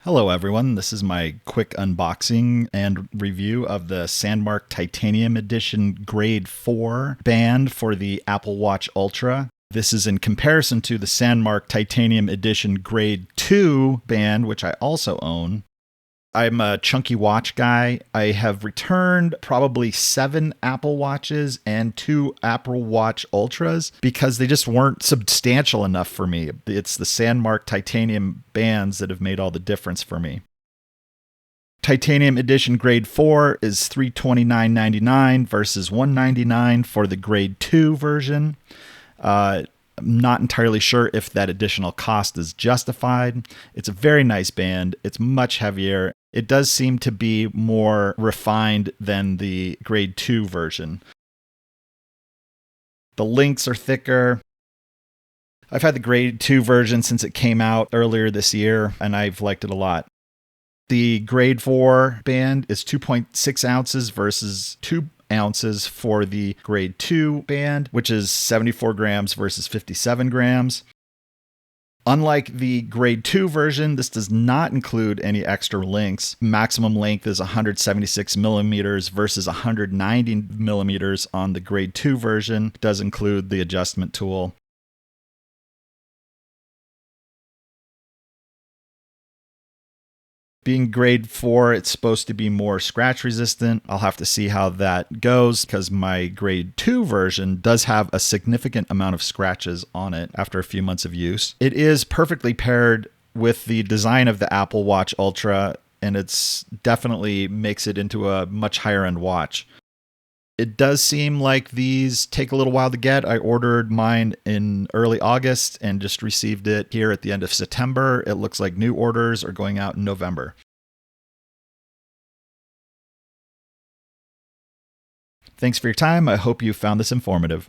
Hello everyone, this is my quick unboxing and review of the Sandmarc Titanium Edition Grade 4 band for the Apple Watch Ultra. This is in comparison to the Sandmarc Titanium Edition Grade 2 band, which I also own. I'm a chunky watch guy. I have returned probably 7 Apple Watches and 2 Apple Watch Ultras because they just weren't substantial enough for me. It's the Sandmarc Titanium bands that have made all the difference for me. Titanium Edition Grade 4 is $329.99 versus $199 for the Grade 2 version. I'm not entirely sure if that additional cost is justified. It's a very nice band. It's much heavier. It does seem to be more refined than the Grade 2 version. The links are thicker. I've had the Grade 2 version since it came out earlier this year, and I've liked it a lot. The Grade 4 band is 2.6 ounces versus 2 ounces for the Grade 2 band, which is 74 grams versus 57 grams. Unlike the Grade 2 version, this does not include any extra links. Maximum length is 176 millimeters versus 190 millimeters on the Grade 2 version. It does include the adjustment tool. Being Grade 4, it's supposed to be more scratch resistant. I'll have to see how that goes because my Grade 2 version does have a significant amount of scratches on it after a few months of use. It is perfectly paired with the design of the Apple Watch Ultra, and it's definitely makes it into a much higher end watch. It does seem like these take a little while to get. I ordered mine in early August and just received it here at the end of September. It looks like new orders are going out in November. Thanks for your time. I hope you found this informative.